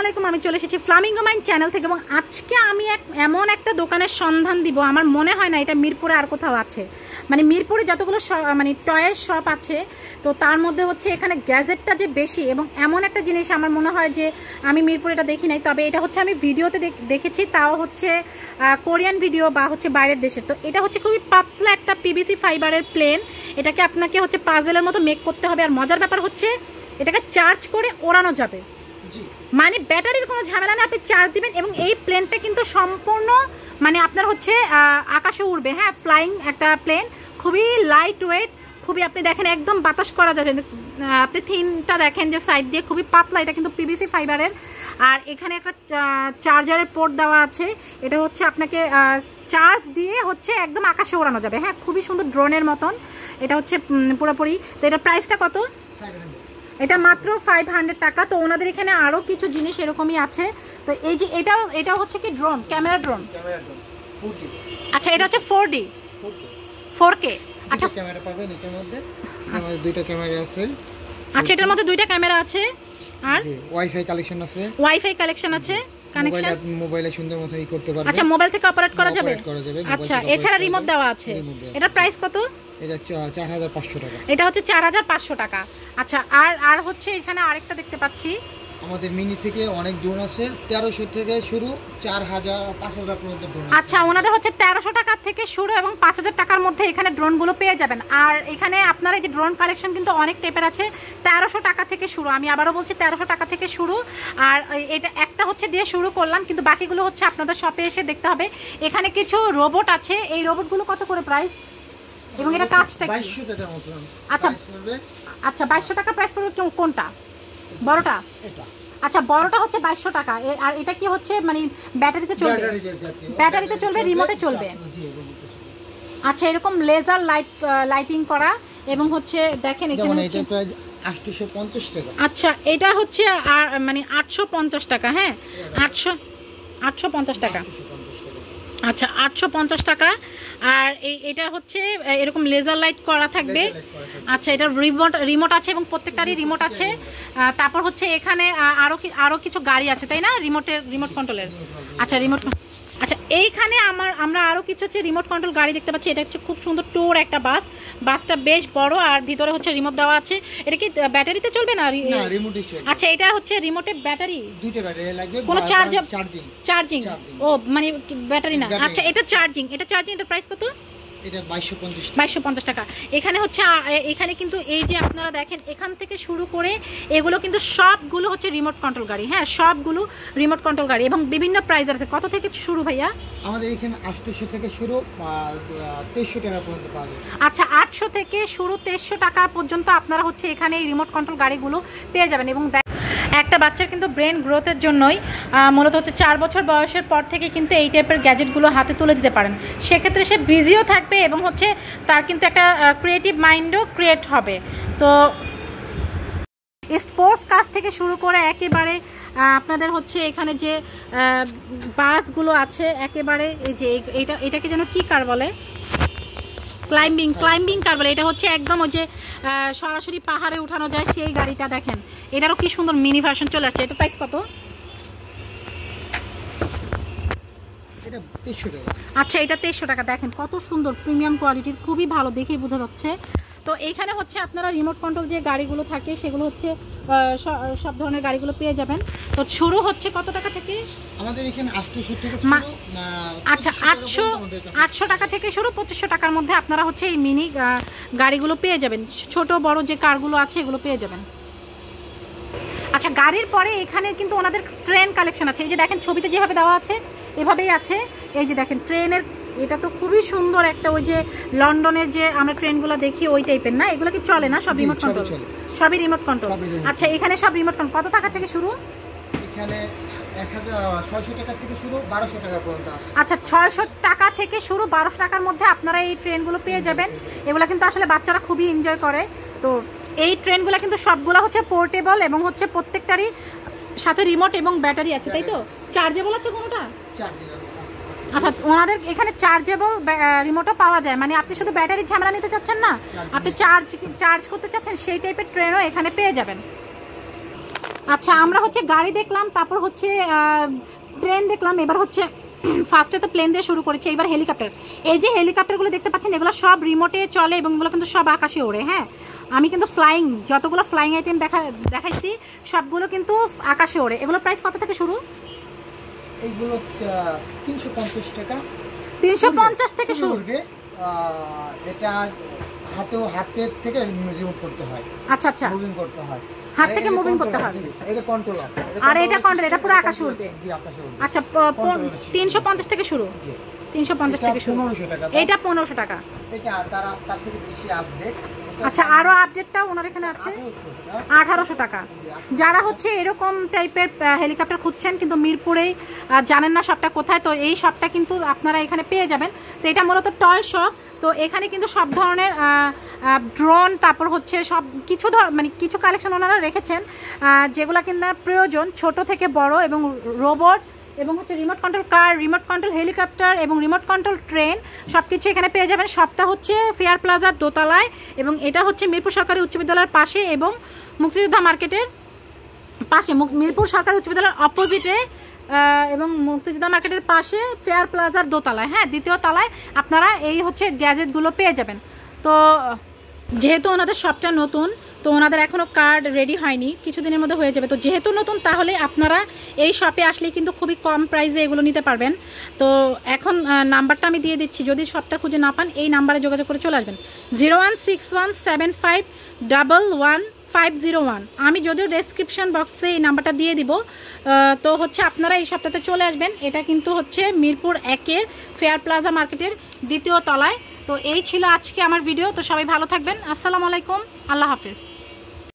আলাইকুম, আমি চলে এসেছি ফ্লামিঙ্গো মাইন্ড চ্যানেল থেকে এবং আজকে আমি এমন একটা দোকানের সন্ধান দিব, আমার মনে হয় না এটা মিরপুরে আর কোথাও আছে। মানে মিরপুরে যতগুলো মানে টয়ের শপ আছে তো তার মধ্যে হচ্ছে এখানে গ্যাজেটটা যে বেশি এবং এমন একটা জিনিস আমার মনে হয় যে আমি মিরপুরে এটা দেখি নাই। তবে এটা হচ্ছে আমি ভিডিওতে দেখেছি, তাও হচ্ছে কোরিয়ান ভিডিও বা হচ্ছে বাইরের দেশের। তো এটা হচ্ছে খুবই পাতলা একটা পিভিসি ফাইবারের প্লেন, এটাকে আপনাকে হচ্ছে পাজেলের মতো মেক করতে হবে। আর মজার ব্যাপার হচ্ছে এটাকে চার্জ করে ওড়ানো যাবে, মানে ব্যাটারির কোনো ঝামেলা না, আপনি চার্জ দিবেন এবং এই প্লেনটা কিন্তু সম্পূর্ণ মানে আপনার হচ্ছে আকাশে উড়বে। হ্যাঁ, ফ্লাইং একটা প্লেন, খুবই লাইট ওয়েট, খুবই আপনি দেখেন একদম বাতাস করা যাবে। আপনি থিনটা দেখেন যে সাইড দিয়ে খুবই পাতলা, এটা কিন্তু পিভিসি ফাইবারের। আর এখানে একটা চার্জারের পোর্ট দেওয়া আছে, এটা হচ্ছে আপনাকে চার্জ দিয়ে হচ্ছে একদম আকাশে ওড়ানো যাবে। হ্যাঁ, খুবই সুন্দর, ড্রোনের মতন এটা হচ্ছে পুরোপুরি। তো এটা প্রাইসটা কত? এটা মাত্র 500 টাকা। তো ওনাদের এখানে আরো কিছু জিনিস এরকমই আছে। তো এই যে এটা হচ্ছে কি ড্রোন, ক্যামেরা ড্রোন। আচ্ছা, এটা হচ্ছে 4K। আচ্ছা, ক্যামেরা পাবেন এটার মধ্যে, আমাদের দুইটা ক্যামেরা আছে। আচ্ছা, এটার মধ্যে দুইটা ক্যামেরা আছে আর ওয়াইফাই কালেকশন আছে। ওয়াইফাই কালেকশন আছে, কানেকশন মোবাইলে সুন্দর মতো করতে পারবেন। আচ্ছা, মোবাইল থেকে অপারেট করা যাবে। আচ্ছা, এছাড়া রিমোট দেওয়া আছে। এটার প্রাইস কত? এটা 4500 টাকা। এটা হচ্ছে 4500 টাকা। আচ্ছা, আর হচ্ছে এখানে আরেকটা দেখতে পাচ্ছি, আমাদের মিনি থেকে অনেক ড্রোন আছে, 1300 থেকে শুরু, 4000 5000 পর্যন্ত ড্রোন আছে। আচ্ছা, ওনাদের হচ্ছে 1300 টাকা থেকে শুরু এবং 5000 টাকার মধ্যে এখানে ড্রোনগুলো পেয়ে যাবেন। আর এখানে আপনারা এই যে ড্রোন কালেকশন কিন্তু অনেক টাইপের আছে, 1300 টাকা থেকে শুরু। আমি আবারও বলছি 1300 টাকা থেকে শুরু। আর এটা একটা হচ্ছে দিয়ে শুরু করলাম, কিন্তু বাকিগুলো হচ্ছে আপনাদের শপে এসে দেখতে হবে। এখানে কিছু রোবট আছে, এই রোবটগুলো কত করে প্রাইস এবং এটা কাজটা কি? 2200 টাকা মতো। আচ্ছা, 2200 টাকা প্রাইস পড়বে। কোনটা? বড়টা? এটা। আচ্ছা, বড়টা হচ্ছে 2200 টাকা। আর এটা কি হচ্ছে মানে ব্যাটারিতে চলবে? ব্যাটারিতে চলবে, রিমোটে চলবে। আচ্ছা, এরকম লেজার লাইটিং করা এবং হচ্ছে দেখেন এখানে এটা প্রাইস 850 টাকা। আচ্ছা, এটা হচ্ছে মানে 850 টাকা। হ্যাঁ, 850 টাকা। আচ্ছা, 850 টাকা। আর এটা হচ্ছে এরকম লেজার লাইট করা থাকবে। আচ্ছা, এটা রিমোট আছে এবং প্রত্যেকটারই রিমোট আছে। তারপর হচ্ছে এখানে আরো কিছু গাড়ি আছে, তাই না? রিমোট কন্ট্রোলের। আচ্ছা, আচ্ছা, এইখানে আমরা আরো কিছু হচ্ছে রিমোট কন্ট্রোল গাড়ি দেখতে পাচ্ছি। এটা হচ্ছে খুব সুন্দর ট্যুর একটা বাসটা বেশ বড় আর ভিতরে হচ্ছে রিমোট দেওয়া আছে। এটা কি ব্যাটারিতে চলবে না রিমোটে চলবে? আচ্ছা, এটা হচ্ছে রিমোটে ব্যাটারি, দুটো ব্যাটারি লাগবে, কোনো চার্জিং। ও মানে ব্যাটারি না। আচ্ছা, এটা চার্জিং। এটার প্রাইস কত? এটা 2250 টাকা। এখানে হচ্ছে এখানে কিন্তু এই যে আপনারা দেখেন এখান থেকে শুরু করে এগুলো কিন্তু সবগুলো হচ্ছে রিমোট কন্ট্রোল গাড়ি। হ্যাঁ, সবগুলো রিমোট কন্ট্রোল গাড়ি এবং বিভিন্ন প্রাইস আছে। কত থেকে শুরু ভাইয়া? আমাদের এখানে 800 থেকে শুরু, 2300 টাকা পর্যন্ত পাওয়া যায়। আচ্ছা, 800 থেকে শুরু, 2300 টাকা পর্যন্ত আপনারা হচ্ছে এখানে এই রিমোট কন্ট্রোল গাড়িগুলো পেয়ে যাবেন। এবং একটা বাচ্চার কিন্তু ব্রেন গ্রোথের জন্যই মূলত হচ্ছে 4 বছর বয়সের পর থেকে কিন্তু এই টাইপের গ্যাজেটগুলো হাতে তুলে দিতে পারেন। সেক্ষেত্রে সে বিজিও থাকবে এবং হচ্ছে তার কিন্তু একটা ক্রিয়েটিভ মাইন্ডও ক্রিয়েট হবে। তো স্পোর্টস কাজ থেকে শুরু করে একেবারে আপনাদের হচ্ছে এখানে যে বাসগুলো আছে একেবারে এই যে এটাকে যেন কি কার বলে, ক্লাইম্বিং কার বলে। এটা হচ্ছে একদম ওই যে সরাসরি পাহাড়ে উঠানো যায় সেই গাড়িটা দেখেন। এটারও কি সুন্দর মিনি ভার্সন চলে আসছে। এটা প্রাইস কত? এটা 2300 টাকা। আচ্ছা, এটা 2300 টাকা। দেখেন কত সুন্দর, প্রিমিয়াম কোয়ালিটির, খুবই ভালো, দেখেই বোঝা যাচ্ছে। তো এইখানে হচ্ছে আপনারা রিমোট কন্ট্রোল যে গাড়িগুলো থাকে সেগুলো হচ্ছে সব ধরনের গাড়িগুলো পেয়ে যাবেন। তো শুরু হচ্ছে কত টাকা থেকে? আমাদের এখানে 800 থেকে শুরু। আচ্ছা, 800 টাকা থেকে শুরু, 2500 টাকার মধ্যে আপনারা হচ্ছে এই মিনি গাড়িগুলো পেয়ে যাবেন। ছোট বড় যে কারগুলো আছে এগুলো পেয়ে যাবেন। আচ্ছা, গাড়ির পরে এখানে কিন্তু ওনাদের ট্রেন কালেকশন আছে। এই যে দেখেন ছবিতে যেভাবে দেওয়া আছে এভাবেই আছে। এই যে দেখেন ট্রেনের, এটা তো খুবই সুন্দর একটা, ওই যে লন্ডনের যে আমরা ট্রেনগুলো দেখি ওই টাইপের না? এগুলো কি চলে না? সব রিমোট কন্ট্রোল? সবই রিমোট কন্ট্রোল। আচ্ছা, এখানে সব রিমোট কন্ট্রোল। কত টাকা থেকে শুরু? এখানে 1600 টাকা থেকে শুরু, 1200 টাকা পর্যন্ত আছে। আচ্ছা, 600 টাকা থেকে শুরু, 1200 টাকার মধ্যে আপনারা এই ট্রেনগুলো পেয়ে যাবেন। এগুলো কিন্তু আসলে বাচ্চারা খুবই এনজয় করে। তো এই ট্রেনগুলো কিন্তু সবগুলো হচ্ছে পোর্টেবল এবং হচ্ছে প্রত্যেকটারই সাথে রিমোট এবং ব্যাটারি আছে, তাই তো? চার্জেবল আছে কোনোটা? আচ্ছা, ওনাদের এখানে চার্জেবল রিমোটও পাওয়া যায়, মানে আপনি শুধু ব্যাটারির ঝামেলা নিতে চাচ্ছেন না, আপনি চার্জ করতে চাচ্ছেন, সেই টাইপের ট্রেনও এখানে পেয়ে যাবেন। আচ্ছা আমরা হচ্ছে গাড়ি দেখলাম, তারপর হচ্ছে ট্রেন দেখলাম, এবার হচ্ছে ফার্স্টে তো প্লেন দিয়ে শুরু করেছে, এবার হেলিকপ্টার। এই যে হেলিকপ্টারগুলো দেখতে পাচ্ছেন এগুলো সব রিমোটে চলে এবং এগুলো কিন্তু সব আকাশে ওড়ে। হ্যাঁ, আমি কিন্তু ফ্লাইং যতগুলো ফ্লাইং আইটেম দেখাইছি সবগুলো কিন্তু আকাশে ওড়ে। এগুলো প্রাইস কত থেকে শুরু? এইগুলো 350 টাকা, 350 থেকে শুরু। এটা হাতের থেকে রিমোট করতে হয়। আচ্ছা আচ্ছা, মুভিং করতে হয়, হাত থেকে মুভিং করতে হয়। এটা কন্ট্রোলার, আর এটা কন্ট্রোল, এটা পুরো আকাশে উঠবে। জি, আকাশে উঠবে। আচ্ছা 350 থেকে শুরু। 350 থেকে শুরু। 1500 টাকা। এটা 1500 টাকা। এটা তার থেকে বেশি আপডেট। আচ্ছা, আরো আপডেটটা ওনার এখানে আছে 1800 টাকা। যারা হচ্ছে এরকম টাইপের হেলিকপ্টার খুঁজছেন কিন্তু মিরপুরেই জানেন না শপটা কোথায়, তো এই শপটা কিন্তু আপনারা এখানে পেয়ে যাবেন। তো এটা মূলত টয় শপ। তো এখানে কিন্তু সব ধরনের ড্রোন, তারপর হচ্ছে সব কিছু মানে কিছু কালেকশন ওনারা রেখেছেন যেগুলো কিনা প্রয়োজন, ছোট থেকে বড়, এবং রোবট, এবং হচ্ছে remote control car, remote control helicopter এবং রিমোট কন্ট্রোল ট্রেন, সব কিছু এখানে পেয়ে যাবেন। সবটা হচ্ছে ফেয়ার প্লাজার দোতলায়, এবং এটা হচ্ছে মিরপুর সরকারি উচ্চ বিদ্যালয়ের পাশে এবং মুক্তিযোদ্ধা মার্কেটের পাশে, মিরপুর সরকারি উচ্চ বিদ্যালয়ের অপোজিটে এবং মুক্তিযোদ্ধা মার্কেটের পাশে ফেয়ার প্লাজার দোতলায়। হ্যাঁ, দ্বিতীয় তলায় আপনারা এই হচ্ছে গ্যাজেটগুলো পেয়ে যাবেন। তো যেহেতু ওনাদের শপটা নতুন, তো ওনাদের এখনও কার্ড রেডি হয়নি, কিছুদিনের মধ্যে হয়ে যাবে। তো যেহেতু নতুন, তাহলে আপনারা এই শপে আসলে কিন্তু খুবই কম প্রাইসে এগুলো নিতে পারবেন। তো এখন নাম্বারটা আমি দিয়ে দিচ্ছি, যদি শপটা খুঁজে না পান এই নাম্বারে যোগাযোগ করে চলে আসবেন, 016175111501। আমি যদিও ডেসক্রিপশন বক্সে এই নাম্বারটা দিয়ে দিব। তো হচ্ছে আপনারা এই শপটাতে চলে আসবেন। এটা কিন্তু হচ্ছে মিরপুর 1-এর ফেয়ার প্লাজা মার্কেটের দ্বিতীয় তলায়। তো এই ছিল আজকে আমার ভিডিও। তো সবাই ভালো থাকবেন। আসসালামু আলাইকুম, আল্লাহ হাফেজ।